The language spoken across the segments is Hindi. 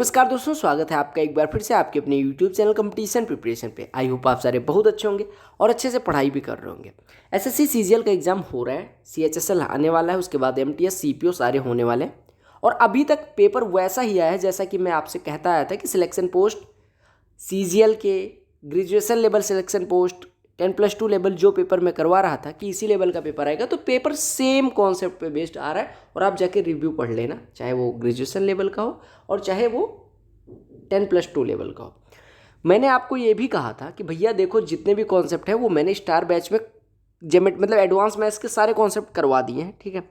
नमस्कार दोस्तों, स्वागत है आपका एक बार फिर से आपके अपने YouTube चैनल कंपटीशन प्रिपरेशन पे। आई होप आप सारे बहुत अच्छे होंगे और अच्छे से पढ़ाई भी कर रहे होंगे। एसएससी सीजीएल का एग्जाम हो रहा है, सीएचएसएल आने वाला है, उसके बाद एमटीएस सीपीओ सारे होने वाले हैं। और अभी तक पेपर वैसा ही आया है जैसा कि मैं आपसे कहता आया था कि सिलेक्शन पोस्ट सीजीएल के graduation level selection post 10+2 level जो पेपर मैं करवा रहा था कि इसी लेवल का पेपर आएगा। तो पेपर सेम कॉन्सेप्ट पे बेस्ड आ रहा है और आप जाके रिव्यू पढ़ लेना, चाहे वो ग्रेजुएशन लेवल का हो और चाहे वो 10+2 लेवल का हो। मैंने आपको ये भी कहा था कि भैया देखो, जितने भी कॉन्सेप्ट है वो मैंने स्टार बैच में मतलब एडवांस मैथ्स के सारे कॉन्सेप्ट करवा दिए हैं, ठीक है।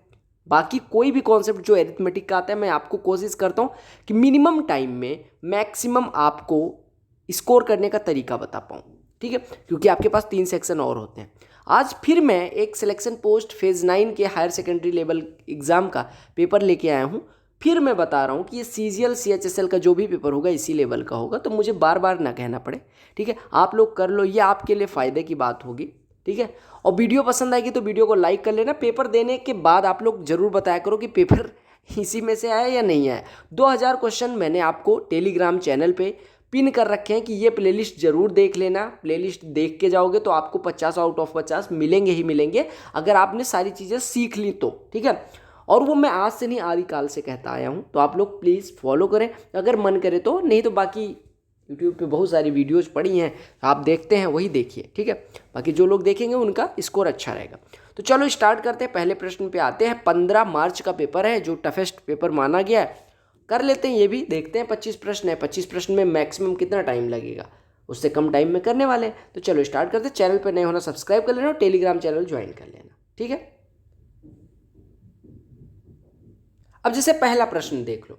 बाकी कोई भी कॉन्सेप्ट जो एरिथमेटिक का आता है मैं आपको कोशिश करता हूँ कि मिनिमम टाइम में मैक्सिमम आपको स्कोर करने का तरीका बता पाऊँ, ठीक है, क्योंकि आपके पास 3 सेक्शन और होते हैं। आज फिर मैं एक सिलेक्शन पोस्ट फेज़ 9 के हायर सेकेंडरी लेवल एग्ज़ाम का पेपर लेके आया हूँ। फिर मैं बता रहा हूँ कि ये सीजीएल सीएचएसएल का जो भी पेपर होगा इसी लेवल का होगा, तो मुझे बार बार ना कहना पड़े, ठीक है। आप लोग कर लो, ये आपके लिए फ़ायदे की बात होगी, ठीक है। और वीडियो पसंद आएगी तो वीडियो को लाइक कर लेना। पेपर देने के बाद आप लोग ज़रूर बताया करो कि पेपर इसी में से आया या नहीं आया। 2000 क्वेश्चन मैंने आपको टेलीग्राम चैनल पे पिन कर रखे हैं कि ये प्लेलिस्ट ज़रूर देख लेना। प्लेलिस्ट देख के जाओगे तो आपको 50 आउट ऑफ 50 मिलेंगे ही मिलेंगे, अगर आपने सारी चीज़ें सीख ली तो, ठीक है। और वो मैं आज से नहीं आदिकाल से कहता आया हूँ, तो आप लोग प्लीज़ फॉलो करें अगर मन करे तो, नहीं तो बाकी यूट्यूब पे बहुत सारी वीडियोस पड़ी हैं, आप देखते हैं वही देखिए, ठीक है। बाकी जो लोग देखेंगे उनका स्कोर अच्छा रहेगा। तो चलो स्टार्ट करते हैं, पहले प्रश्न पे आते हैं। 15 मार्च का पेपर है जो टफेस्ट पेपर माना गया है, कर लेते हैं ये भी, देखते हैं। 25 प्रश्न है, 25 प्रश्न में मैक्सिमम कितना टाइम लगेगा, उससे कम टाइम में करने वाले हैं। तो चलो स्टार्ट करते हैं। चैनल पर नए होना सब्सक्राइब कर लेना और टेलीग्राम चैनल ज्वाइन कर लेना, ठीक है। अब जैसे पहला प्रश्न देख लो,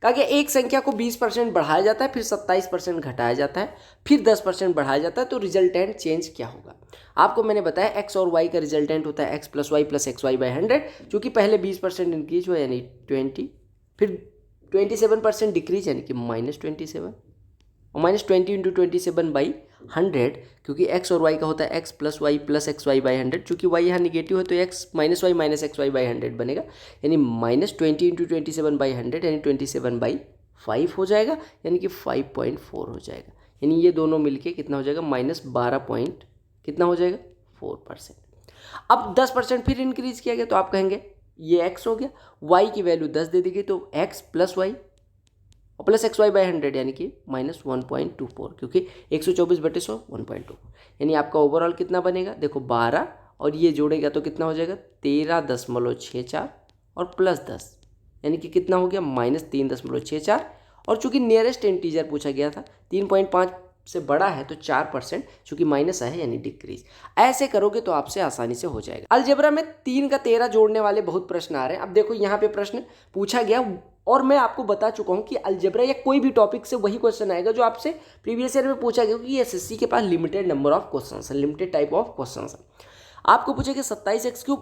कहा कि एक संख्या को 20% बढ़ाया जाता है, फिर 27% घटाया जाता है, फिर 10% बढ़ाया जाता है, तो रिजल्टेंट चेंज क्या होगा। आपको मैंने बताया एक्स और वाई का रिजल्टेंट होता है x plus y plus x y by 100, चूँकि पहले 20% इंक्रीज हुआ यानी 20, फिर 27% डिक्रीज यानी कि -27, और -20 इंटू 27/100, क्योंकि एक्स और वाई का होता है x plus y plus x y by 100, चूँकि वाई यहाँ निगेटिव है तो x minus y minus x y by 100 बनेगा, यानी -20 इंटू 27/100 यानी 27/5 हो जाएगा, यानी कि 5.4 हो जाएगा। यानी ये दोनों मिलके कितना हो जाएगा, -12 पॉइंट कितना हो जाएगा, 4%। अब 10% फिर इंक्रीज किया गया तो आप कहेंगे ये x हो गया, y की वैल्यू 10 दे दी गई तो x प्लस वाई और प्लस एक्स वाई बाई 100 यानी कि -1.24, क्योंकि 124/100 1.24, यानी आपका ओवरऑल कितना बनेगा, देखो 12 और ये जोड़ेगा तो कितना हो जाएगा 13.64 और प्लस 10 यानी कि कितना हो गया -3.64। और चूंकि नियरेस्ट इंटीजर पूछा गया था 3.5 से बड़ा है तो 4%, चूंकि माइनस है यानी डिक्रीज। ऐसे करोगे तो आपसे आसानी से हो जाएगा। अलजेब्रा में 3 का 13 जोड़ने वाले बहुत प्रश्न आ रहे हैं। अब देखो यहाँ पे प्रश्न पूछा गया और मैं आपको बता चुका हूँ कि अलजेब्रा या कोई भी टॉपिक से वही क्वेश्चन आएगा जो आपसे प्रीवियस ईयर में पूछा गया, क्योंकि एसएससी के पास लिमिटेड नंबर ऑफ क्वेश्चन है, लिमिटेड टाइप ऑफ क्वेश्चन है। आपको पूछेगा 27x³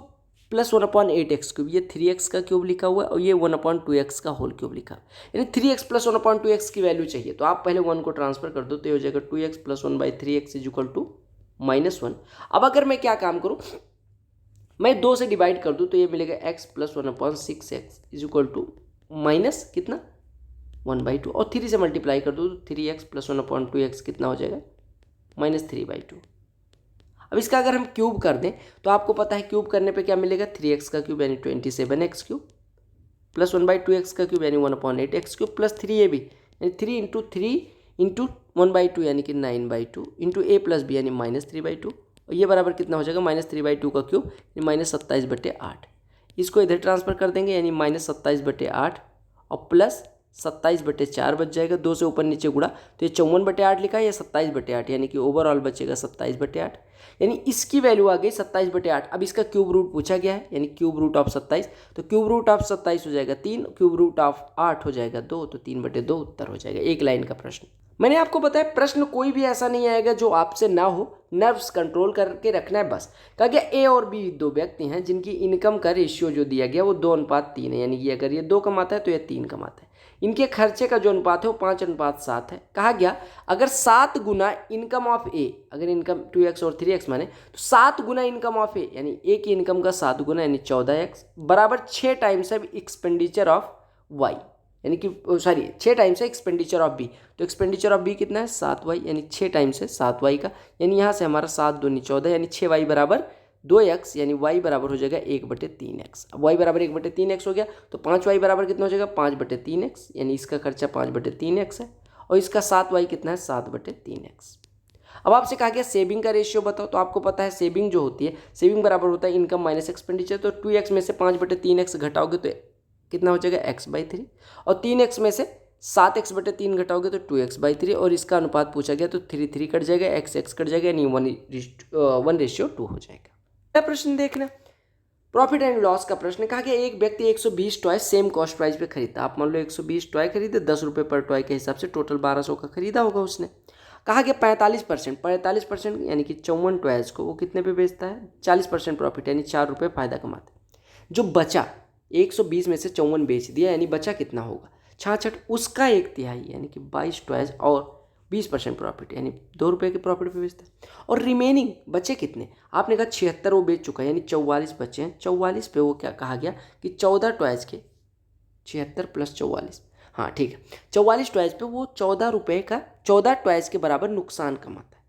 प्लस 1/8x³, ये 3x का क्यूब लिखा हुआ है और ये 1/2x का होल क्यूब लिखा है, यानी 3x प्लस 1/2x की वैल्यू चाहिए। तो आप पहले 1 को ट्रांसफर कर दो तो ये हो जाएगा 2x plus 1/3x is equal to -1। अब अगर मैं क्या काम करूँ, मैं 2 से डिवाइड कर दूँ तो ये मिलेगा x plus 1/6x is equal to minus कितना 1/2, और 3 से मल्टीप्लाई कर दूँ तो 3x प्लस 1/2x कितना हो जाएगा -3/2। अब इसका अगर हम क्यूब कर दें तो आपको पता है क्यूब करने पे क्या मिलेगा, 3x का क्यूब यानी 27x³ प्लस 1/2x का क्यूब यानी 1/8x³ प्लस 3 ये भी यानी 3 इंटू 3 इंटू 1/2 यानी कि 9/2 इंटू a प्लस b यानी -3/2, और ये बराबर कितना हो जाएगा -3/2 का क्यूब यानी -27/8। इसको इधर ट्रांसफर कर देंगे यानी -27/8 और प्लस 27/4 बच जाएगा, 2 से ऊपर नीचे गुणा तो ये 54/8 लिखा है, या 27/8 यानी कि ओवरऑल बचेगा 27/8, यानी इसकी वैल्यू आ गई 27/8। अब इसका क्यूब रूट पूछा गया है यानी क्यूब रूट ऑफ 27, तो क्यूब रूट ऑफ 27 हो जाएगा 3, क्यूब रूट ऑफ 8 हो जाएगा 2, तो 3/2 उत्तर हो जाएगा। एक लाइन का प्रश्न। मैंने आपको बताया प्रश्न कोई भी ऐसा नहीं आएगा जो आपसे ना हो, नर्व्स कंट्रोल करके रखना है बस। कहा गया ए और बी 2 व्यक्ति हैं जिनकी इनकम का रेशियो जो दिया गया वो 2:3 है, यानी कि अगर ये 2 कमाता है तो ये 3 कमाता है। इनके खर्चे का जो अनुपात है वो 5:7 है। कहा गया अगर 7 गुना इनकम ऑफ ए, अगर इनकम 2x और 3x माने तो 7 गुना इनकम ऑफ ए यानी ए की इनकम का 7 गुना यानी 14x बराबर 6 टाइम्स है एक्सपेंडिचर ऑफ वाई। यानी कि सॉरी 6 टाइम्स है एक्सपेंडिचर ऑफ बी, तो एक्सपेंडिचर ऑफ बी कितना है 7y, यानी 6 टाइम्स है 7y का, यानी यहाँ से हमारा 7 दूनी 14, यानी 6y बराबर 2x, यानी y बराबर हो जाएगा 1/3x। अब y बराबर 1/3x हो गया तो 5y बराबर कितना हो जाएगा 5/3x, यानी इसका खर्चा 5/3x है और इसका 7y कितना है 7/3x। अब आपसे कहा गया सेविंग का रेशियो बताओ, तो आपको पता है सेविंग जो होती है, सेविंग बराबर होता है इनकम माइनस एक्सपेंडिचर, तो 2x में से 5/3x घटाओगे तो कितना हो जाएगा x/3, और 3x में से 7x/3 घटाओगे तो 2x/3, और इसका अनुपात पूछा गया तो 3 कट जाएगा, x कट जाएगा, यानी 1:2 हो जाएगा। अगला प्रश्न देखना, प्रॉफिट एंड लॉस का प्रश्न। कहा गया एक व्यक्ति 120 टॉय सेम कॉस्ट प्राइस पे खरीदता, आप मान लो 120 टॉय खरीदे, 10 रुपये पर टॉय के हिसाब से टोटल 1200 का खरीदा होगा उसने। कहा गया 45% यानी कि 54 टॉयज को वो कितने पे बेचता है, 40% प्रॉफिट यानी 4 रुपये फायदा कमाता है। जो बचा 120 में से 54 बेच दिया, यानी बचा कितना होगा 66, उसका 1/3 यानी कि 22 टॉयज और 20% प्रॉफिट यानी 2 रुपये के प्रॉफिट पे बेचता है। और रिमेनिंग बचे कितने, आपने कहा 76 वो बेच चुका है, यानी 44 बचे हैं, 44 पे वो क्या कहा गया कि 14 टॉयज के 76 + 44, हाँ ठीक है, 44 टॉयज पे वो 14 रुपये का 14 टॉयज के बराबर नुकसान कमाता है।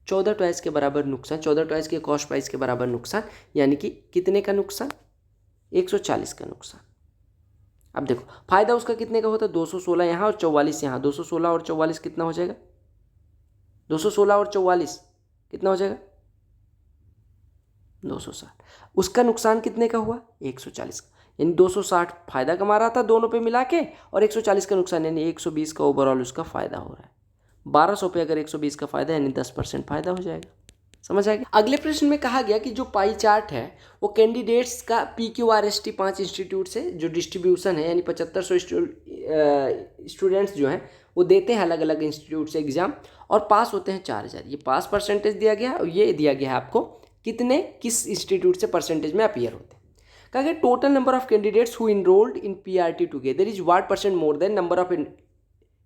14 टॉयज के बराबर नुकसान, 14 टॉयज के कॉस्ट प्राइस के बराबर नुकसान, यानी कि कितने का नुकसान 140 का नुकसान। अब देखो फायदा उसका कितने का होता है 216 यहाँ और 44 यहाँ, 216 और 44 कितना हो जाएगा, 216 और 44 कितना हो जाएगा 260। उसका नुकसान कितने का हुआ 140 का, यानी 260 फायदा कमा रहा था दोनों पे मिला के, और 140 का नुकसान, यानी 120 का ओवरऑल उसका फायदा हो रहा है। 1200 पे अगर 120 का फायदा यानी 10% फायदा हो जाएगा। समझ आएगा। अगले प्रश्न में कहा गया कि जो पाई चार्ट है वो कैंडिडेट्स का PQRST 5 इंस्टीट्यूट से जो डिस्ट्रीब्यूशन है, यानी 7500 स्टूडेंट्स जो हैं वो देते हैं अलग अलग इंस्टीट्यूट से एग्जाम और पास होते हैं 4000। ये पास परसेंटेज दिया गया और ये दिया गया है आपको कितने किस इंस्टीट्यूट से परसेंटेज में अपीयर होते हैं। कहा गया total number of candidates who enrolled in PRT together is what percent more then number of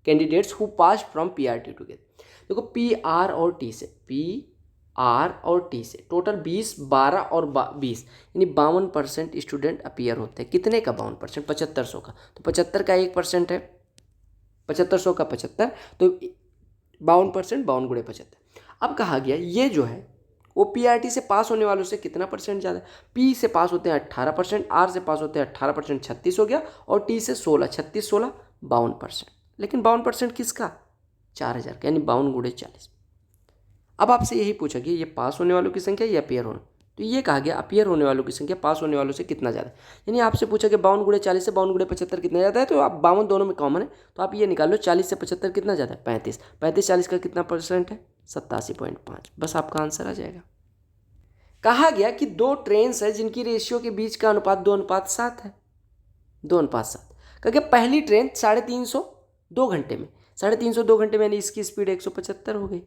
candidates who pass from PRT together. देखो PR और T से, PR और T से टोटल 20, 12 और 20 यानी 52% स्टूडेंट अपीयर होते हैं। कितने का 52%, 7500 का, तो 75 का 1% है, 7500 का 75, तो 52%, 52 × 75। अब कहा गया ये जो है वो PRT से पास होने वालों से कितना परसेंट ज़्यादा, P से पास होते हैं 18%, R से पास होते हैं 18%, 36 हो गया, और T से 16, 36 16 52%। लेकिन 52% किसका 4000 का, यानी 52 × 40। अब आपसे यही पूछा गया ये पास होने वालों की संख्या या अपीयर होने, तो ये कहा गया अपीयर होने वालों की संख्या पास होने वालों से कितना ज़्यादा, यानी आपसे पूछा गया 52 × 40 से 52 × 75 कितना ज़्यादा है, तो आप 52 दोनों में कॉमन है, तो आप ये निकाल लो 40 से 75 कितना ज़्यादा है 35, 35 40 का कितना परसेंट है 87.5, बस आपका आंसर आ जाएगा। कहा गया कि 2 ट्रेन्स है जिनकी रेशियो के बीच का अनुपात 2:7 है, 2:7। कहा गया पहली ट्रेन 350 2 घंटे में, 350 2 घंटे में, यानी इसकी स्पीड 175 हो गई।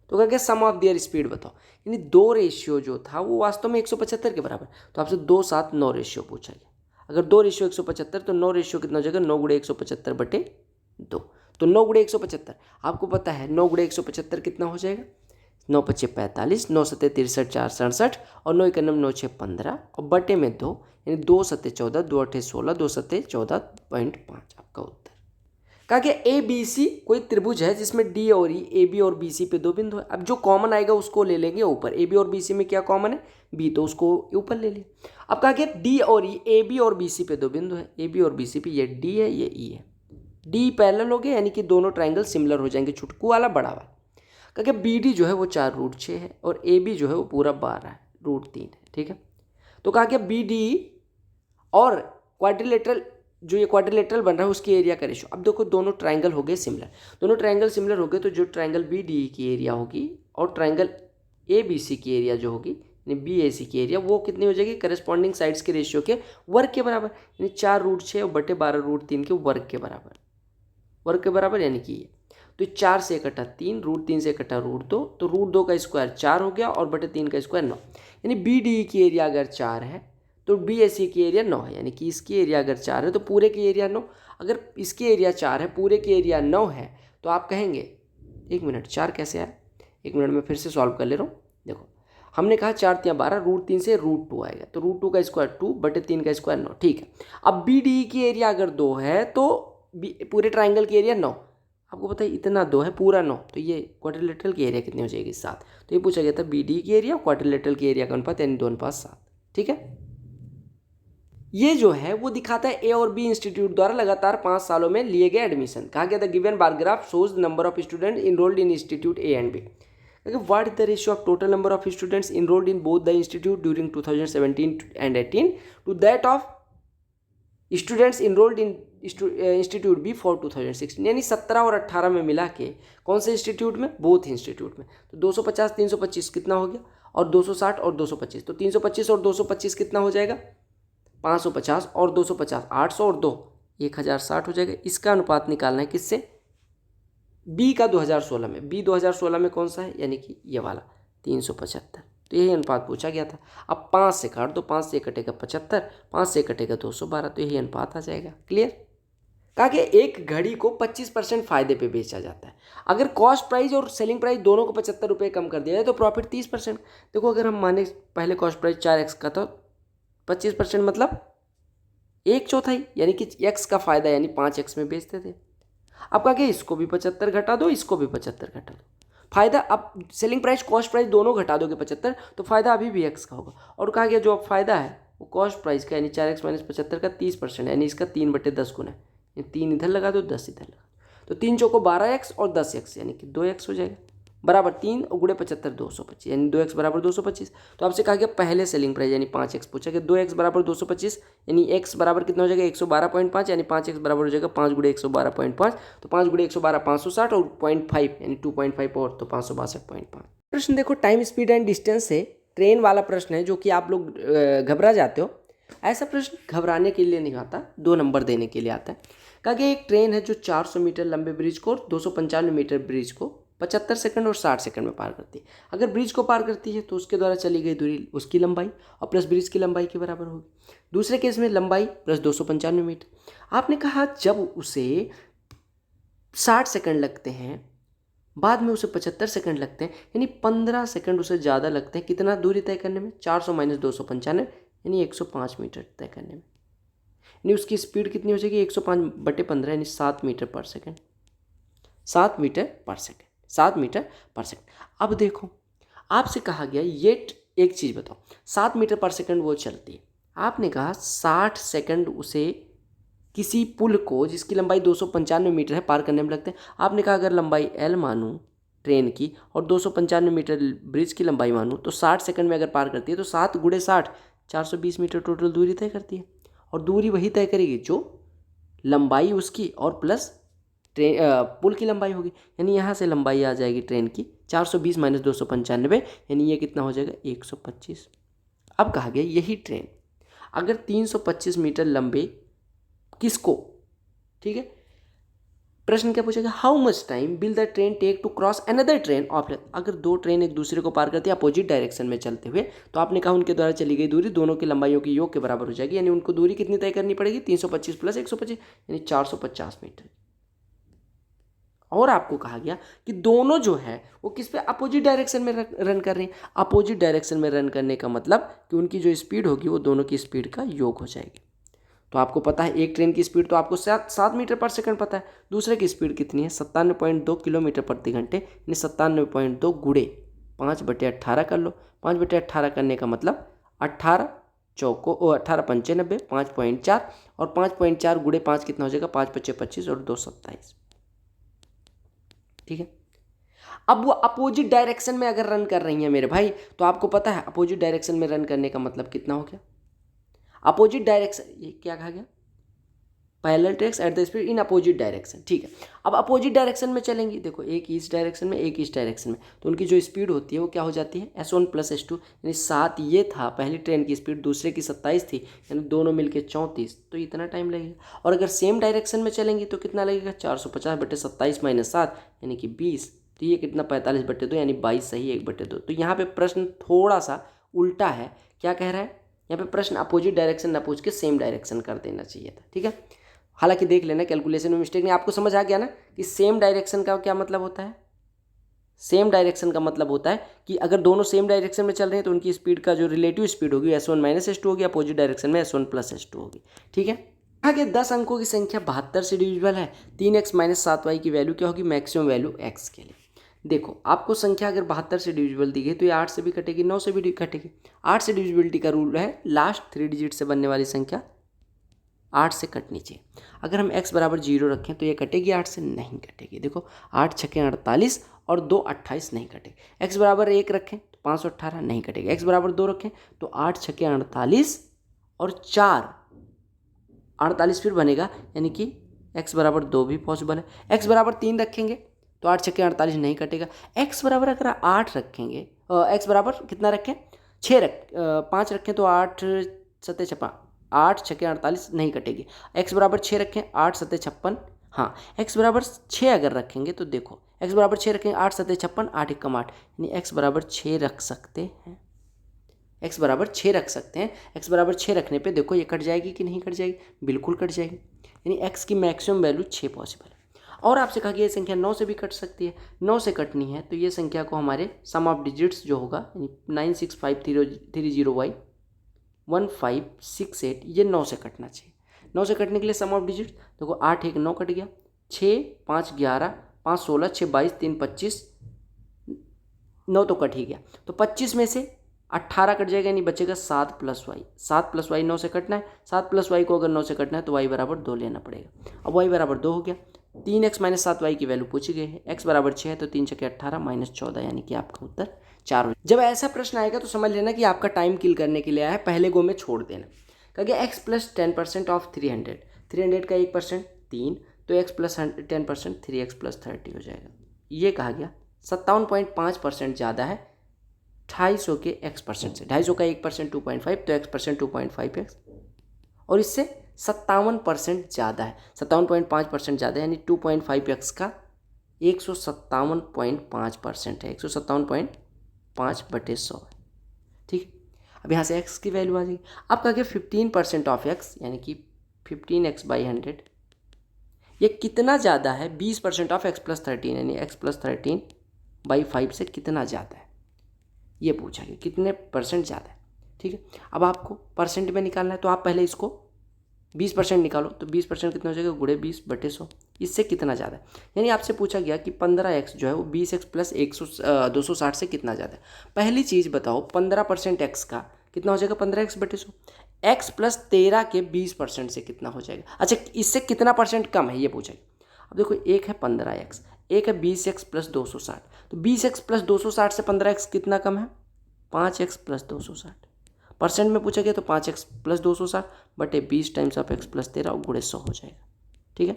तो कहा गया सम ऑफ देयर स्पीड बताओ, यानी 2 रेशियो जो था वो वास्तव में 175 के बराबर, तो आपसे 2 7 9 रेशियो पूछा गया। अगर 2 रेशियो 175 तो 9 रेशियो कितना हो जाएगा 9 × 175/2, तो 9 × 175 आपको पता है 9 × 175 कितना हो जाएगा 9 × 5 = 45, 9 × 7 = 63, 4 × 67 और 9 × 9 = 9 × 6 = 15 और बटे में 2, यानी 2 × 7 = 14, 2 × 8 = 16, 2 × 7 = 14.5 आपका उत्तर। कहा गया ABC कोई त्रिभुज है जिसमें D और E, AB और BC पे 2 बिंदु है। अब जो कॉमन आएगा उसको ले लेंगे ऊपर, AB और BC में क्या कॉमन है B, तो उसको ऊपर ले लें। अब कहा गया D और E, AB और BC पे 2 बिंदु है, AB और BC पे ये D है ये E है, D पैरेलल हो गया, यानी कि दोनों ट्राइंगल सिमिलर हो जाएंगे, छुटकू वाला बड़ा वाला। कहा गया BD जो है वो 4√6 है और AB जो है वो पूरा 12 है, √3 है, ठीक है। तो कहा गया BD और क्वाड्रिलेटरल जो ये क्वाड्रिलेटरल बन रहा है उसकी एरिया का रेशो। अब देखो दोनों ट्राइंगल हो गए सिमिलर, दोनों ट्राइंगल सिमिलर हो गए, तो जो ट्राइंगल BDE की एरिया होगी और ट्राइंगल ABC की एरिया जो होगी यानी BAC की एरिया वो कितनी हो जाएगी करस्पॉन्डिंग साइड्स के रेशियो के वर्ग के बराबर, यानी 4√6 और बटे 12√3 के वर्ग के बराबर, वर्ग के बराबर, यानी कि ये तो 4 से कटा 3, √3 से कटा √2, तो √2 का स्क्वायर 4 हो गया और बटे 3 का स्क्वायर 9, यानी BDE की एरिया अगर 4 है तो BAC की एरिया 9 है, यानी कि इसकी एरिया अगर 4 है तो पूरे की एरिया 9, अगर इसकी एरिया 4 है पूरे की एरिया 9 है, तो आप कहेंगे 1 मिनट 4 कैसे आया, 1 मिनट में फिर से सॉल्व कर ले रहा हूँ। देखो हमने कहा 4 × 12, √3 से √2 आएगा, तो √2 का स्क्वायर 2 बटे 3 का स्क्वायर 9, ठीक है। अब BDE की एरिया अगर 2 है तो पूरे ट्राइंगल की एरिया 9, आपको पता है इतना 2 है, पूरा 9, तो ये क्वाड्रिलेटरल की एरिया कितनी हो जाएगी 7। तो ये पूछा गया था बी डी की एरिया और क्वाड्रिलेटरल की एरिया का अनुपात यानी 2:7। ठीक है, ये जो है वो दिखाता है ए और बी इंस्टीट्यूट द्वारा लगातार 5 सालों में लिए गए एडमिशन। कहा गया था given bar graph shows number of student enrolled in institute A and B. What is the ratio of total number of students enrolled in both the institute during 2017 and 18 to that of students enrolled in institute B for 2016, यानी 17 और 18 में मिला के कौन से इंस्टीट्यूट में, बोथ इंस्टीट्यूट में। तो 250 325 कितना हो गया, और 260 और 225, तो 325 और 225 कितना हो जाएगा 550 और 250 800 और 2 1060 हो जाएगा। इसका अनुपात निकालना है किससे, बी का 2016 में। बी 2016 में कौन सा है, यानी कि ये वाला 375। तो यही अनुपात पूछा गया था। अब 5 से काट दो, 5 से कटेगा 75, 5 से कटेगा 212, तो यही अनुपात आ जाएगा। क्लियर। कहा कि एक घड़ी को 25% फायदे पे बेचा जाता है। अगर कॉस्ट प्राइस और सेलिंग प्राइस दोनों को 75 रुपये कम कर दिया जाए तो प्रॉफिट 30%। देखो अगर हम माने पहले कॉस्ट प्राइस 4x का तो 25% मतलब 1/4, यानी कि x का फायदा यानी 5x में बेचते थे। अब कहा कि इसको भी 75 घटा दो, इसको भी 75 घटा दो, फायदा अब सेलिंग प्राइस कॉस्ट प्राइस दोनों घटा दोगे 75 तो फायदा अभी भी x का होगा। और कहा गया जो अब फायदा है वो कॉस्ट प्राइस का यानी 4x - 75 का 30%, यानी इसका 3/10 गुना है। 3 इधर लगा दो, 10 इधर लगा दो, तो 3 चौको 12x और 10x यानी कि 2x हो जाएगा, बराबर 3 और गुणे 75 225, यानी 2x बराबर 225। तो आपसे कहा गया पहले सेलिंग प्राइस यानी 5x पूछा गया, 2x बराबर 225 यानी x बराबर कितना हो जाएगा 112.5, यानी 5x बराबर हो जाएगा 5 गुणे 112.5, तो 5 गुणे 112 560 और 0.5 यानी 2.5 और तो 562.5। प्रश्न देखो टाइम स्पीड एंड डिस्टेंस से ट्रेन वाला प्रश्न है, जो कि आप लोग घबरा जाते हो। ऐसा प्रश्न घबराने के लिए नहीं आता, 2 नंबर देने के लिए आता है। कहा कि एक ट्रेन है जो 400 मीटर लंबे ब्रिज को 295 मीटर ब्रिज को 75 सेकंड और 60 सेकंड में पार करती है। अगर ब्रिज को पार करती है तो उसके द्वारा चली गई दूरी उसकी लंबाई और प्लस ब्रिज की लंबाई के बराबर होगी। दूसरे केस में लंबाई प्लस 295 मीटर। आपने कहा जब उसे 60 सेकंड लगते हैं, बाद में उसे 75 सेकंड लगते हैं, यानी 15 सेकंड उसे ज़्यादा लगते हैं कितना दूरी तय करने में, 400 - 295 यानी 105 मीटर तय करने में। यानी उसकी स्पीड कितनी हो जाएगी 105/15 यानी 7 मीटर पर सेकंड, 7 मीटर पर सेकंड, 7 मीटर पर सेकंड। अब देखो आपसे कहा गया ये एक चीज़ बताओ, 7 मीटर पर सेकंड वो चलती है, आपने कहा 60 सेकंड उसे किसी पुल को जिसकी लंबाई 295 मीटर है पार करने में लगते हैं। आपने कहा अगर लंबाई L मानूँ ट्रेन की और 295 मीटर ब्रिज की लंबाई मानूँ तो 60 सेकंड में अगर पार करती है तो 7 गुणे 60 420 मीटर टोटल दूरी तय करती है। और दूरी वही तय करेगी जो लंबाई उसकी और प्लस ट्रेन पुल की लंबाई होगी, यानी यहाँ से लंबाई आ जाएगी ट्रेन की 420 - 295 यानी ये कितना हो जाएगा 125। अब कहा गया यही ट्रेन अगर 325 मीटर लंबे किसको, ठीक है, प्रश्न क्या पूछेगा how much time will the train take to cross another train of. अगर दो ट्रेन एक दूसरे को पार करती है अपोजिट डायरेक्शन में चलते हुए तो आपने कहा उनके द्वारा चली गई दूरी दोनों की लंबाइयों के योग के बराबर हो जाएगी, यानी उनको दूरी कितनी तय करनी पड़ेगी 325 + 125 यानी 450 मीटर। और आपको कहा गया कि दोनों जो है वो किस पे अपोजिट डायरेक्शन में रन कर रही हैं। अपोजिट डायरेक्शन में रन करने का मतलब कि उनकी जो स्पीड होगी वो दोनों की स्पीड का योग हो जाएगी। तो आपको पता है एक ट्रेन की स्पीड तो आपको 7 मीटर पर सेकंड पता है, दूसरे की स्पीड कितनी है 97.2 किलोमीटर प्रति घंटे, यानी 97.2 गुणे 5/18 कर लो। 5/18 करने का मतलब 18 चौको 18 95 5.4 और 5.4 गुणे 5 कितना हो जाएगा 5 × 5 = 25 और 2 27। ठीक है, अब वो अपोजिट डायरेक्शन में अगर रन कर रही हैं मेरे भाई तो आपको पता है अपोजिट डायरेक्शन में रन करने का मतलब कितना हो गया, अपोजिट डायरेक्शन ये क्या कहा गया parallel tracks at the speed in opposite direction. ठीक है, अब अपोजिट डायरेक्शन में चलेंगी, देखो एक इस डायरेक्शन में एक इस डायरेक्शन में, तो उनकी जो स्पीड होती है वो क्या हो जाती है S1 + S2, यानी 7 ये था पहली ट्रेन की स्पीड, दूसरे की 27 थी, यानी दोनों मिलके 34, तो इतना टाइम लगेगा। और अगर सेम डायरेक्शन में चलेंगी तो कितना लगेगा 450/27 - 7 यानी कि 20, तो ये कितना 45/2 यानी 22 सही 1/2। तो यहाँ पे प्रश्न थोड़ा सा उल्टा है, क्या कह रहा है यहाँ पे प्रश्न अपोजिट डायरेक्शन ना पूछ के सेम डायरेक्शन कर देना चाहिए था। ठीक है, हालांकि देख लेना कैलकुलेशन में मिस्टेक नहीं, आपको समझ आ गया ना कि सेम डायरेक्शन का क्या मतलब होता है। सेम डायरेक्शन का मतलब होता है कि अगर दोनों सेम डायरेक्शन में चल रहे हैं तो उनकी स्पीड का जो रिलेटिव स्पीड होगी S1 - S2 होगी, अपोजिट डायरेक्शन में S1 + S2 होगी। ठीक है, आगे 10 अंकों की संख्या 72 से डिविजिबल है। 3x माइनस 7y की वैल्यू क्या होगी? मैक्सिमम वैल्यू x के लिए। देखो आपको संख्या अगर 72 से डिविजिबल दी गई तो ये 8 से भी कटेगी, 9 से भी कटेगी। 8 से डिविजिबिलिटी का रूल है लास्ट 3 डिजिट से बनने वाली संख्या 8 से कटनी चाहिए। अगर हम x बराबर 0 रखें तो ये कटेगी 8 से? नहीं कटेगी। देखो 8 छक्के 48 और 2 28 नहीं कटेगी। x बराबर 1 रखें तो 518 नहीं कटेगी। x बराबर 2 रखें तो 8 छक्के 48 और 4 48 फिर बनेगा, यानी कि x बराबर 2 भी पॉसिबल है। x बराबर 3 रखेंगे तो 8 छक्के 48 नहीं कटेगा। x बराबर अगर 8 रखेंगे, x बराबर कितना रखें? 5 रखें तो 8 सत्ते 56, 8 छक्के 48 नहीं कटेगी। x बराबर 6 रखें, 8 सत्ते 56, हाँ x बराबर 6 अगर रखेंगे तो देखो x बराबर 6 रखेंगे, 8 सत्ते 56, 8 एकम 8, यानी x बराबर 6 रख सकते हैं। x बराबर 6 रख सकते हैं। x बराबर 6 रखने पे देखो ये कट जाएगी कि नहीं कट जाएगी? बिल्कुल कट जाएगी, यानी x की मैक्सिमम वैल्यू 6 पॉसिबल है। और आपसे कहा कि ये संख्या 9 से भी कट सकती है। 9 से कटनी है तो ये संख्या को हमारे सम ऑफ डिजिट्स जो होगा यानी 96530y 1568, ये 9 से कटना चाहिए। 9 से कटने के लिए सम ऑफ डिजिट देखो 8 1 9 कट गया, 6 5 11, 5 16, 6 22, 3 25, 9 तो कट ही गया। तो 25 में से 18 कट जाएगा, यानी बचेगा 7 प्लस वाई। 7 प्लस वाई 9 से कटना है। 7 प्लस वाई को अगर 9 से कटना है तो वाई बराबर 2 लेना पड़ेगा। अब वाई बराबर 2 हो गया। 3x माइनस 7y की वैल्यू पूछी गई है। x बराबर 6 है तो 3 छक्के 18 माइनस 14, यानी कि आपका उत्तर 4 हो। जब ऐसा प्रश्न आएगा तो समझ लेना कि आपका टाइम किल करने के लिए आया है, पहले गो में छोड़ देना। कहेगा x प्लस 10% ऑफ 300, 300 का 1% 3, तो x प्लस 10% 3x प्लस 30 हो जाएगा। ये कहा गया 57.5% ज़्यादा है 250 के x% से। 250 का 1% 2.5, तो x% 2.5x, और इससे 57% ज़्यादा है, 57.5% ज़्यादा है, यानी 2.5x का 157.5% है। 157.5/100 है। ठीक, अब यहाँ से x की वैल्यू आ जाएगी। अब कहा गया 15% ऑफ x, यानी कि 15x/100, ये कितना ज़्यादा है? 20% ऑफ x प्लस 13, यानी x प्लस 13/5 से कितना ज़्यादा है, ये पूछा गया कितने परसेंट ज़्यादा है। ठीक है, अब आपको परसेंट में निकालना है तो आप पहले इसको 20% निकालो, तो 20% कितना हो जाएगा? गुणे 20/100, इससे कितना ज़्यादा है। यानी आपसे पूछा गया कि 15x जो है वो 20x प्लस 260 से कितना ज़्यादा है। पहली चीज़ बताओ 15% x का कितना हो जाएगा? 15x/100। x प्लस 13 के 20% से कितना हो जाएगा? अच्छा, इससे कितना परसेंट कम है ये पूछा गया। अब देखो एक है 15x, एक है 20x प्लस 260, तो 20x प्लस 260 से 15x कितना कम है? 5x plus 260। परसेंट में पूछा गया तो 5x प्लस 260 बटे 20 टाइम्स ऑफ x प्लस 13 और गुणे 100 हो जाएगा। ठीक है,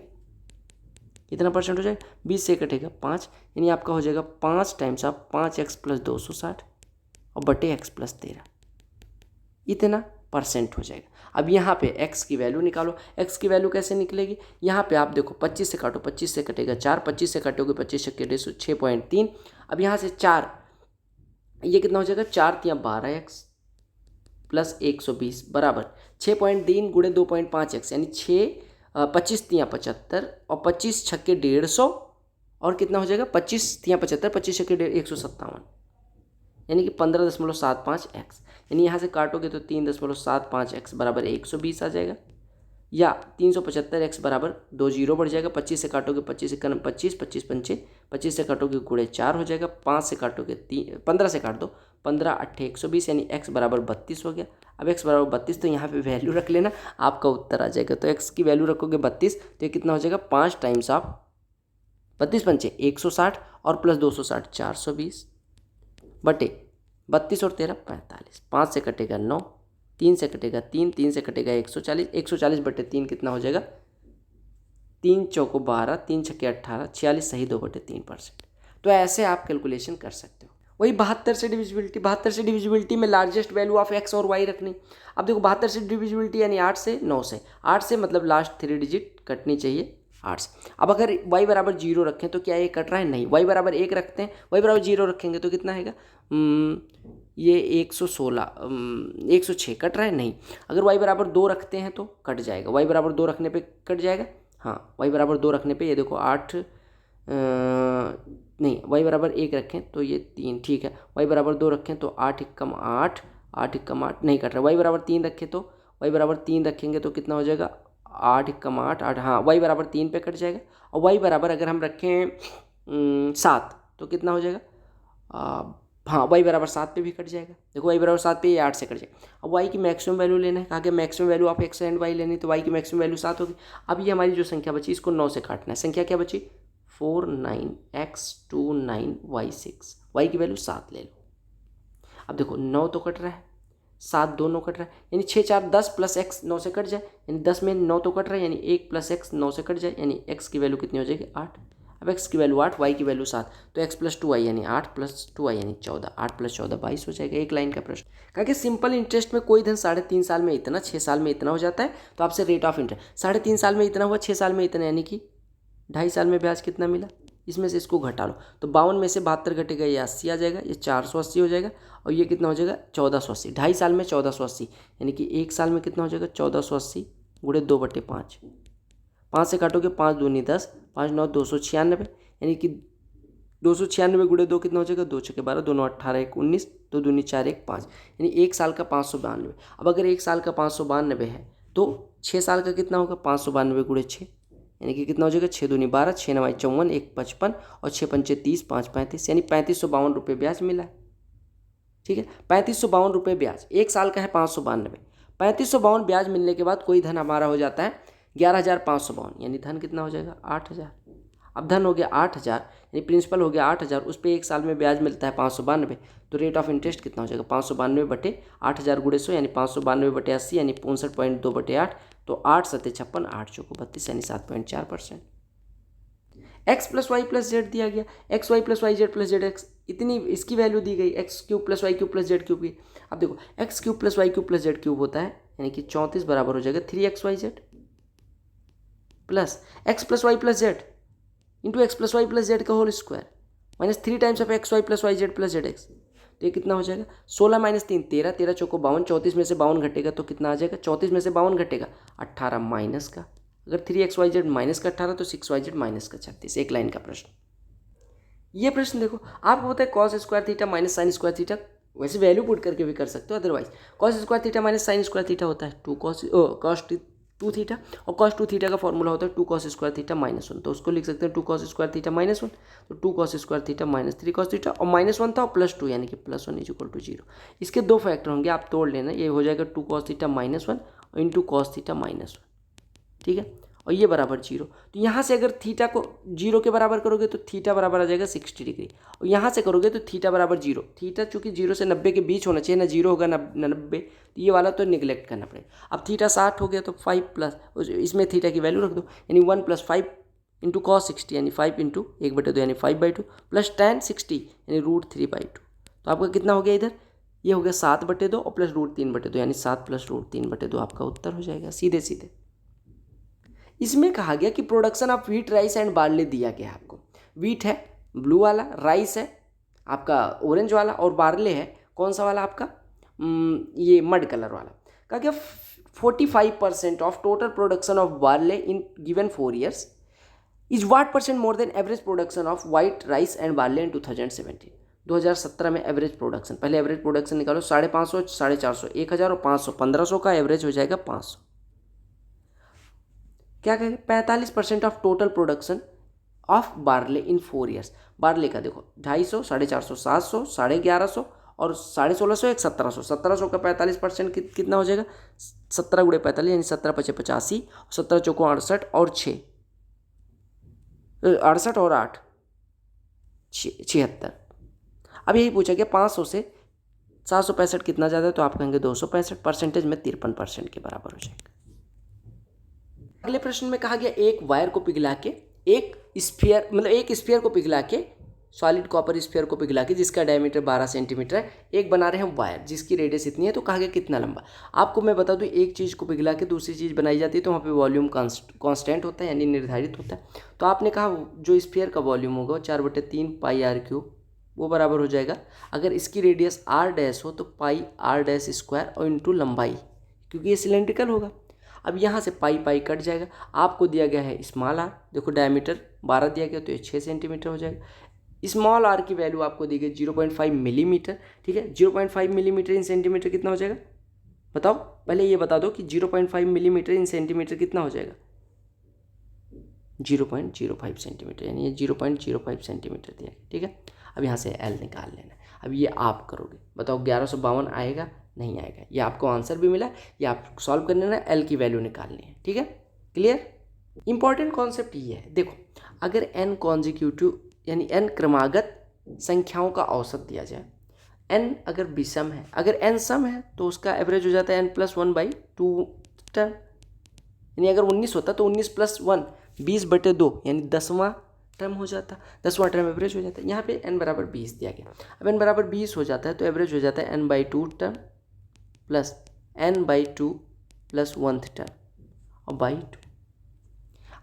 कितना परसेंट हो जाएगा? 20 से कटेगा 5, यानी आपका हो जाएगा 5 टाइम्स ऑफ 5x प्लस 260 और बटे x प्लस 13, इतना परसेंट हो जाएगा। अब यहाँ पे x की वैल्यू निकालो। x की वैल्यू कैसे निकलेगी? यहाँ पे आप देखो 25 से काटो, 25 से कटेगा 4, 25 से काटोगे 25 से 6.3। अब यहाँ से 4, ये कितना हो जाएगा? 4 × 12x प्लस 120 बराबर 6.3 गुणे 2.5x, यानी 25 × 75 और 25 छक्के 150, और कितना हो जाएगा? 25 × 75, 25 छक्के 157, यानी कि 15.75x, यानी यहाँ से काटोगे तो 3.75x बराबर 120 आ जाएगा, या 375x बराबर 2 जीरो बढ़ जाएगा। 25 से काटोगे 25 से 25, 25 पंचे 25 से काटोगे गुणे 4 हो जाएगा। 5 से काटोगे 15 से काट दो, 15 8 120, यानी x बराबर 32 हो गया। अब x बराबर 32, तो यहाँ पे वैल्यू रख लेना, आपका उत्तर आ जाएगा। तो x की वैल्यू रखोगे 32, तो ये कितना हो जाएगा? 5 टाइम्स ऑफ 32 पंचे 160 और प्लस 260 420 बटे 32 और 13 45, 5 से कटेगा 9, 3 से कटेगा 3, 3 से कटेगा 140, 140 बटे 3 कितना हो जाएगा? 3 चौको 12, 3 छक्के 18, 46 सही 2/3%। तो ऐसे आप कैलकुलेशन कर सकते हो। वही 72 से डिविजिबिलिटी, 72 से डिविजिबिलिटी में लार्जेस्ट वैल्यू ऑफ x और y रखनी। अब देखो 72 से डिविजिबिलिटी यानी 8 से 9 से, 8 से मतलब लास्ट 3 डिजिट कटनी चाहिए 8 से। अब अगर y बराबर 0 रखें तो क्या ये कट रहा है? नहीं। y बराबर 1 रखते हैं, y बराबर 0 रखेंगे तो कितना आएगा? ये 116, 106 कट रहा है? नहीं। अगर y बराबर 2 रखते हैं तो कट जाएगा। y बराबर 2 रखने पे कट जाएगा, हाँ। y बराबर 2 रखने पे ये देखो 8, नहीं, y बराबर 1 रखें तो ये 3, ठीक है। y बराबर 2 रखें तो 8 एकम 8, 8 एकम 8 नहीं कट रहा। y बराबर 3 रखें तो y बराबर 3 रखेंगे तो कितना हो जाएगा? 8 कम 8 8, हाँ y बराबर 3 पे कट जाएगा। और y बराबर अगर हम रखें 7 तो कितना हो जाएगा, हाँ y बराबर 7 पे भी कट जाएगा। देखो y बराबर 7 पे ये 8 से कट जाएगा। अब y की मैक्सिमम वैल्यू लेना है, कहा कि maximum value of x and y लेनी, तो y की मैक्सिमम वैल्यू 7 होगी। अब ये हमारी जो संख्या बची इसको 9 से काटना है। संख्या क्या बची, 4 9 x 2 9 y 6, y की वैल्यू 7 ले लो। अब देखो 9 तो कट रहा है, 7 दोनों कट रहा है, यानी 6 4 10 प्लस x 9 से कट जाए, यानी 10 में 9 तो कट रहा है, यानी 1 प्लस x 9 से कट जाए, यानी x की वैल्यू कितनी हो जाएगी 8। अब x की वैल्यू 8, y की वैल्यू 7, तो x प्लस 2y यानी 8 प्लस 2y यानी 14, 8 प्लस 14 22 हो जाएगा। एक लाइन का प्रश्न। कहा कि सिंपल इंटरेस्ट में कोई धन 3.5 साल में इतना, 6 साल में इतना हो जाता है, तो आपसे रेट ऑफ इंटरेस्ट 3.5 साल में इतना हुआ, 6 साल में इतना, यानी कि 2.5 साल में ब्याज कितना मिला, इसमें से इसको घटा लो। तो 52 में से 72 घटेगा, ये 80 आ जाएगा, ये 480 हो जाएगा, और ये कितना हो जाएगा 1480। 2.5 साल में 1480, यानी कि 1 साल में कितना हो जाएगा 1480 गुणे 2/5, 5 से काटोगे 5 दूनी 10, 5 9 296, यानी कि 296 गुणे 2 कितना हो जाएगा 2 6 12, 2 9 18 1 19, 2 दूनी 4 1 5, यानी 1 साल का 592। अब अगर 1 साल का 592 है तो 6 साल का कितना होगा 592 गुणे 6, यानी कि कितना हो जाएगा 6 दूनी 12, 6 9 54, 1 55 और 6 पंचे 30, 5 35, यानी 3552 रुपये ब्याज मिला है। ठीक है, 3552 रुपये ब्याज, 1 साल का है 592, 3552 ब्याज मिलने के बाद कोई धन हमारा हो जाता है 11,552, यानी धन कितना हो जाएगा 8,000। अब धन हो गया 8,000, यानी प्रिंसिपल हो गया 8,000, उस पर 1 साल में ब्याज मिलता है 592, तो रेट ऑफ इंटरेस्ट कितना हो जाएगा 592 बटे 8,000 गुणे 100, यानी 592 बटे 80, यानी 65.2 बटे 8, तो 8 7 56, 8 चौको 32, यानी 7.4%। X plus y plus z दिया गया, x y plus y z plus z x, इतनी इसकी वैल्यू दी गई, x cube plus y cube plus z cube की। अब देखो x cube plus y cube plus z cube होता है, यानी कि 34 बराबर हो जाएगा 3xyz plus x plus y plus z into x plus y plus z का whole square minus 3 times of x y plus y z plus z x. तो ये कितना हो जाएगा 16 माइनस 3 13, 13 चौको 52, 34 में से 52 घटेगा तो कितना आ जाएगा, 34 में से 52 घटेगा 18 माइनस का, अगर 3xyz माइनस का 18 तो 6yz माइनस का 36। एक लाइन का प्रश्न। ये प्रश्न देखो आपको पता है cos square theta minus sine square theta, वैसे वैल्यू पुट करके भी कर सकते हो, otherwise cos square theta minus sine square theta होता है 2 cos 2 थीटा, और cos 2 थीटा का फॉर्मूला होता है 2 cos स्क्वायर थीटा माइनस 1, तो उसको लिख सकते हैं 2 cos स्क्वायर थीटा माइनस 1, तो 2 cos square theta minus 3 cos theta, और माइनस 1 था और प्लस 2, यानी कि प्लस 1 इज इक्वल टू 0। इसके 2 फैक्टर होंगे, आप तोड़ लेना, ये हो जाएगा 2 cos थीटा माइनस 1 और इंटू कॉस थीटा माइनस 1, ठीक है, और ये बराबर 0। तो यहाँ से अगर थीटा को 0 के बराबर करोगे तो थीटा बराबर आ जाएगा 60 डिग्री, और यहाँ से करोगे तो थीटा बराबर 0, थीटा चूंकि 0 से 90 के बीच होना चाहिए ना, 0 होगा ना 90, तो ये वाला तो निगलेक्ट करना पड़ेगा। अब थीटा 60 हो गया तो 5 प्लस, इसमें थीटा की वैल्यू रख दो, यानी 1 + 5 इंटू कॉस 60, यानी 5 इंटू 1/2 यानी 5/2 प्लस tan 60 यानी √3/2, तो आपका कितना हो गया इधर, ये हो गया 7/2 और प्लस √3/2 यानी 7 + √3/2 आपका उत्तर हो जाएगा सीधे सीधे। इसमें कहा गया कि production of wheat rice and barley दिया गया है आपको, व्हीट है ब्लू वाला, राइस है आपका ऑरेंज वाला, और बार्ले है कौन सा वाला आपका ये मड कलर वाला। कहा गया 45% of total production of barley in given 4 years is what percent more than average production of white rice and barley in 2017। 2017 में एवरेज प्रोडक्शन, पहले एवरेज प्रोडक्शन निकालो, 550, 450, 1000 और 500, 1500 का एवरेज हो जाएगा 500। क्या कहेंगे 45% of total production of barley in 4 years। Barley का देखो 250, 450, 700, 1150 और 1650, 1700, 1700 का 45% कितना हो जाएगा 17 गुणे 45 यानी 17 × 5 = 85, 17 चौको 68 और 6 68 और 8 76। अब यही पूछा गया 500 से 765 कितना ज़्यादा है, तो आप कहेंगे 265, परसेंटेज में 53% के बराबर हो जाएगा। अगले प्रश्न में कहा गया एक वायर को पिघला के एक स्फीयर को पिघला के सॉलिड कॉपर स्फीयर को पिघला के जिसका डायमीटर 12 सेंटीमीटर है, एक बना रहे हैं वायर जिसकी रेडियस इतनी है, तो कहा गया कितना लंबा। आपको मैं बता दूं एक चीज़ को पिघला के दूसरी चीज़ बनाई जाती है तो वहाँ पे वॉल्यूम कांस्टेंट होता है यानी निर्धारित होता है। तो आपने कहा जो स्फीयर का वॉल्यूम होगा 4/3 πr³ वो बराबर हो जाएगा, अगर इसकी रेडियस r' हो तो πr' और इंटू लंबाई, क्योंकि ये सिलेंड्रिकल होगा। अब यहाँ से पाई कट जाएगा, आपको दिया गया है स्मॉल r, देखो डायमीटर 12 दिया गया तो ये 6 सेंटीमीटर हो जाएगा। स्मॉल r की वैल्यू आपको दी गई 0.5 मिलीमीटर, ठीक है, 0.5 मिलीमीटर इन सेंटीमीटर कितना हो जाएगा बताओ, पहले ये बता दो कि 0.5 मिलीमीटर इन सेंटीमीटर कितना हो जाएगा, 0.05 सेंटीमीटर, यानी ये 0.05 सेंटीमीटर दिया है। ठीक है, अब यहाँ से एल निकाल लेना है। अब ये आप करोगे, बताओ 1152 आएगा, नहीं आएगा। ये आपको आंसर भी मिला, ये आप सॉल्व करने ना एल की वैल्यू निकालनी है। ठीक है, क्लियर। इंपॉर्टेंट कॉन्सेप्ट ये है, देखो अगर एन कॉन्जिक्यूटिव यानी एन क्रमागत संख्याओं का औसत दिया जाए, एन अगर विषम है, अगर एन सम है तो उसका एवरेज हो जाता है n+1/2 टर्म, यानी अगर 19 होता तो 19+1 20/2 यानी 10वां टर्म हो जाता, 10वां टर्म एवरेज हो जाता है। यहाँ पे n बराबर 20 दिया गया। अब n बराबर 20 हो जाता है तो एवरेज हो जाता है n/2 term plus n/2 plus 1th term और बाई 2।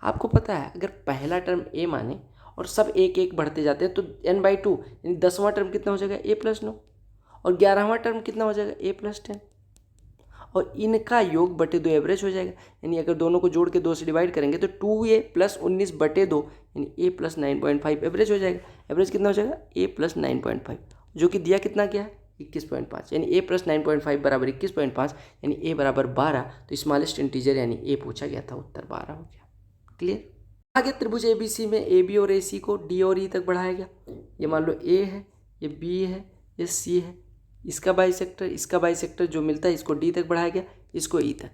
आपको पता है अगर पहला टर्म a माने और सब एक एक बढ़ते जाते हैं तो n/2 यानी 10वां टर्म कितना हो जाएगा a+9 और 11वां टर्म कितना हो जाएगा a+10 और इनका योग बटे 2 एवरेज हो जाएगा। यानी अगर दोनों को जोड़ के 2 से डिवाइड करेंगे तो 2a + 19/2 यानी a + 9.5 एवरेज हो जाएगा। एवरेज कितना हो जाएगा a + 9.5, जो कि दिया कितना गया है 21.5, यानी a + 9.5 बराबर 21.5 यानी a बराबर 12। तो स्मॉलेस्ट इंटीजर यानी a पूछा गया था, उत्तर 12 हो गया। क्लियर। आगे त्रिभुज ABC में AB और AC को D और E तक बढ़ाया गया। ये मान लो A है, ये B है, ये C है, इसका बाइसेक्टर जो मिलता है इसको D तक बढ़ाया गया, इसको E तक।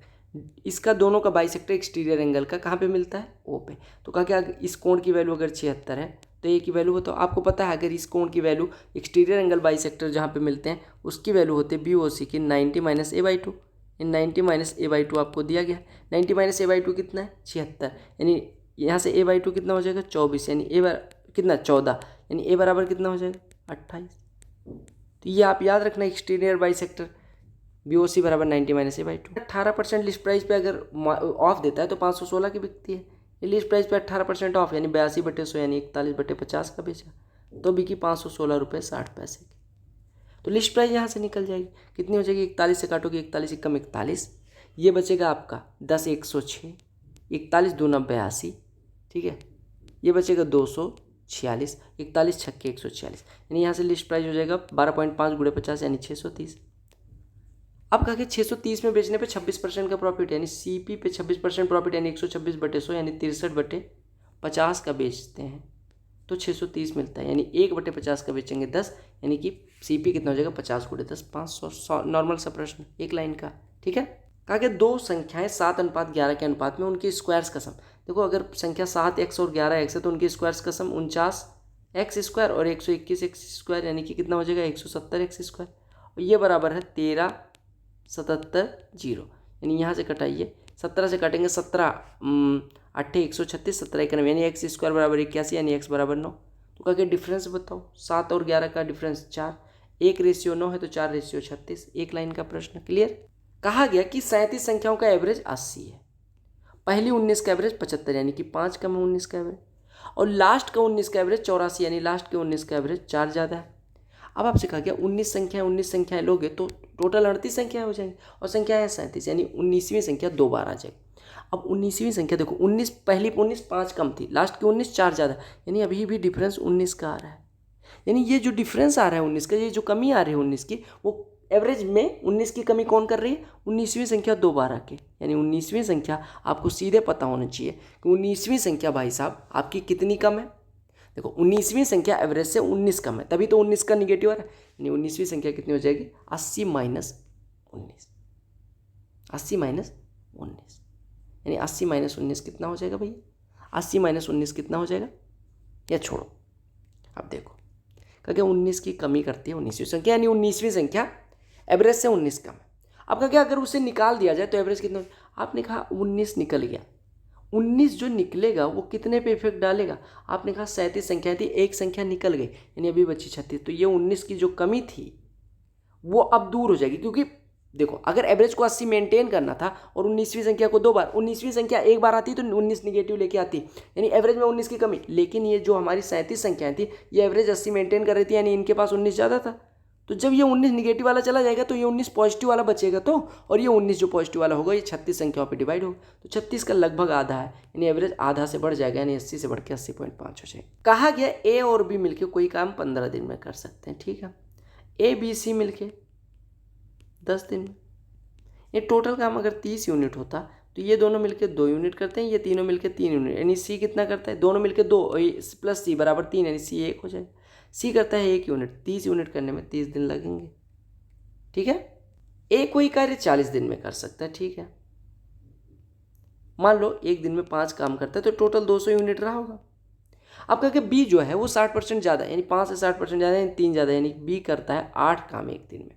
इसका दोनों का बाइसेक्टर एक्सटीरियर एंगल का कहाँ पे मिलता है, O पे। तो कहा क्या इस कोण की वैल्यू अगर 76 है तो A की वैल्यू बताओ। आपको पता है अगर इस कोण की वैल्यू एक्सटीरियर एंगल बाइसेक्टर जहाँ पे मिलते हैं उसकी वैल्यू होती है BOC की 90 - a/2। इन 90 - a/2 आपको दिया गया। 90 - a/2 कितना है 76, यानी यहाँ से a/2 कितना हो जाएगा 24, यानी कितना 14, यानी a बराबर कितना हो जाएगा 28। तो ये आप याद रखना एक्सटीरियर बाइसेक्टर BOC बराबर 90 - a/2। 18% लिस्ट प्राइस पे अगर ऑफ देता है तो 516 की बिकती है। ये लिस्ट प्राइस पे 18% ऑफ यानी 82/100 यानी 41/50 का बेचा, तो बिकी 516 रुपये 60 पैसे की। तो लिस्ट प्राइस यहाँ से निकल जाएगी, कितनी हो जाएगी 41 से काटोगे 41 × 41, ये बचेगा आपका 10 × 106, 41 × 2 = 82। ठीक है, ये बचेगा 246, 41 × 6 = 146, यानी यहाँ से लिस्ट प्राइस हो जाएगा 12.5 × 50 यानी 630। अब कहा कि 630 में बेचने पे 26% का प्रॉफिट, यानी CP पे 26% प्रॉफिट यानी 126/100 यानी 63/50 का बेचते हैं तो 630 मिलता है, यानी 1/50 का बेचेंगे 10, यानी कि CP कितना हो जाएगा 50 × 10 500। नॉर्मल सा प्रश्न, एक लाइन का। ठीक है, कहा कि दो संख्याएं 7:11 के अनुपात में उनकी स्क्वायर्स का सम। देखो अगर संख्या 7x और 11x है तो उनकी स्क्वायर्स का सम 49x² और 121x² यानी कि कितना हो जाएगा 170x²। और ये बराबर है 1377 यानी यहाँ से कटाइए 17 से काटेंगे 17 8 136 17 91 यानी x² बराबर 81 यानी x बराबर 9। तो कहा कि डिफरेंस बताओ 7 और 11 का डिफरेंस 4, 1:9 है तो 4:36, एक लाइन का प्रश्न। क्लियर। कहा गया कि 37 संख्याओं का एवरेज 80 है, पहली 19 का एवरेज 75 यानी कि 5 कम है 19 का एवरेज, और लास्ट का 19 का एवरेज 84 यानी लास्ट के 19 का एवरेज 4 ज़्यादा है। अब आपसे कहा गया 19 संख्याएं लोगे तो टोटल 38 संख्याएं हो जाएंगी और संख्या है 37 यानी 19वीं संख्या 2 बार आ जाएगी। अब 19वीं संख्या देखो 19 पहली 19 5 कम थी, लास्ट की 19 4 ज़्यादा, यानी अभी भी डिफरेंस 19 का आ रहा है। यानी ये जो डिफरेंस आ रहा है 19 का, ये जो कमी आ रही है 19 की, वो एवरेज में 19 की कमी कौन कर रही है 19वीं संख्या 2 बार आके। यानी 19वीं संख्या आपको सीधे पता होना चाहिए कि 19वीं संख्या भाई साहब आपकी कितनी कम है। देखो 19वीं संख्या एवरेज से 19 कम है, तभी तो 19 का निगेटिव आ रहा है। यानी 19वीं संख्या कितनी हो जाएगी 80 - 19, 80 - 19, यानी 80 - 19 कितना हो जाएगा भैया 80 - 19 कितना हो जाएगा, या छोड़ो अब देखो क्या 19 की कमी करती है 19वीं संख्या, यानी 19वीं संख्या एवरेज से 19 कम है। अब क्या अगर उसे निकाल दिया जाए तो एवरेज कितना, आपने कहा 19 निकल गया, 19 जो निकलेगा वो कितने पे इफेक्ट डालेगा, आपने कहा 37 संख्याएं थी, एक संख्या निकल गई यानी अभी बची 36, तो ये 19 की जो कमी थी वो अब दूर हो जाएगी। क्योंकि देखो अगर एवरेज को 80 मेंटेन करना था और 19वीं संख्या को 2 बार, 19वीं संख्या एक बार आती तो 19 निगेटिव लेके आती, यानी एवरेज में 19 की कमी। लेकिन ये जो हमारी 37 संख्याएं थी ये एवरेज 80 मेंटेन कर रही थी, यानी इनके पास 19 ज़्यादा था। तो जब ये 19 निगेटिव वाला चला जाएगा तो ये 19 पॉजिटिव वाला बचेगा, तो और ये 19 जो पॉजिटिव वाला होगा ये 36 संख्याओं पे डिवाइड होगा, तो 36 का लगभग आधा है, यानी एवरेज आधा से बढ़ जाएगा, यानी 80 से बढ़ के 80.5 हो जाएगा। कहा गया A और B मिलके कोई काम 15 दिन में कर सकते हैं। ठीक है, A B C मिलके 10 दिन में, ये टोटल काम अगर 30 यूनिट होता तो ये दोनों मिलकर 2 यूनिट करते हैं, ये तीनों मिलकर 3 यूनिट, यानी सी कितना करता है, दोनों मिलकर 2 प्लस सी बराबर 3, यानी सी 1 हो जाएगा। सी करता है 1 यूनिट, 30 यूनिट करने में 30 दिन लगेंगे। ठीक है, एक कोई कार्य 40 दिन में कर सकता है। ठीक है, मान लो एक दिन में 5 काम करता है तो टोटल 200 यूनिट रहा होगा। अब कहा कि बी जो है वो 60% ज़्यादा, यानी 5 से 60% ज़्यादा, यानी 3 ज़्यादा, यानी बी करता है 8 काम एक दिन में,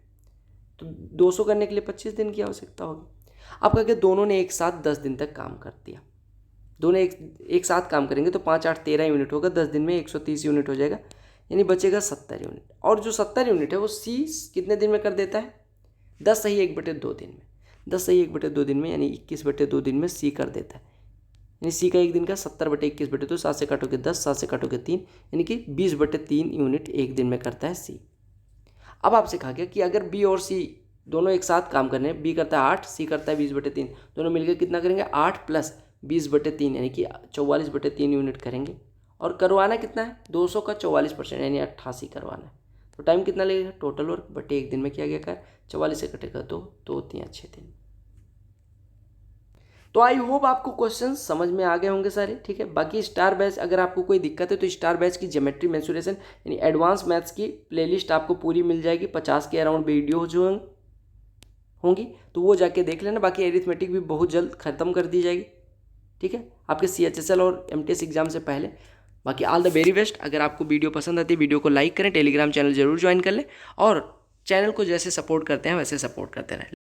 तो 200 करने के लिए 25 दिन की आवश्यकता होगी। अब कहा कि दोनों ने एक साथ 10 दिन तक काम कर दिया, दोनों एक साथ काम करेंगे तो 5 8 13 यूनिट होगा, 10 दिन में 130 यूनिट हो जाएगा, यानी बचेगा 70 यूनिट। और जो 70 यूनिट है वो सी कितने दिन में कर देता है, 10 सही 1/2 दिन में, 10 सही 1/2 दिन में, यानी 21/2 दिन में सी कर देता है। यानी सी का एक दिन का 70/21/2, 7 से काटोगे 10, 7 से काटोगे 3, यानी कि 20/3 यूनिट एक दिन में करता है सी। अब आपसे कहा गया कि अगर बी और सी दोनों एक साथ काम करने, बी करता है 8, सी करता है 20/3, दोनों मिलकर कितना करेंगे, 8 प्लस 20/3, यानी कि 44/3 यूनिट करेंगे। और करवाना कितना है, 200 का 44%, यानी 88 करवाना है। तो टाइम कितना लगेगा, टोटल वर्क बटे एक दिन में किया गया कार्य, 44 से कटेगा 2, 2 3 6 दिन। तो आई होप आपको क्वेश्चन समझ में आ गए होंगे सारे। ठीक है, बाकी स्टार बैच अगर आपको कोई दिक्कत है तो स्टार बैच की ज्योमेट्री मेंसुरेशन यानी एडवांस मैथ्स की प्लेलिस्ट आपको पूरी मिल जाएगी, 50 के अराउंड वीडियो जो होंगी, तो वो जाके देख लेना। बाकी एरिथमेटिक भी बहुत जल्द ख़त्म कर दी जाएगी। ठीक है, आपके CHSL और MTS एग्जाम से पहले। बाकी ऑल द वेरी बेस्ट। अगर आपको वीडियो पसंद आती है वीडियो को लाइक करें, टेलीग्राम चैनल जरूर ज्वाइन कर लें, और चैनल को जैसे सपोर्ट करते हैं वैसे सपोर्ट करते रहें।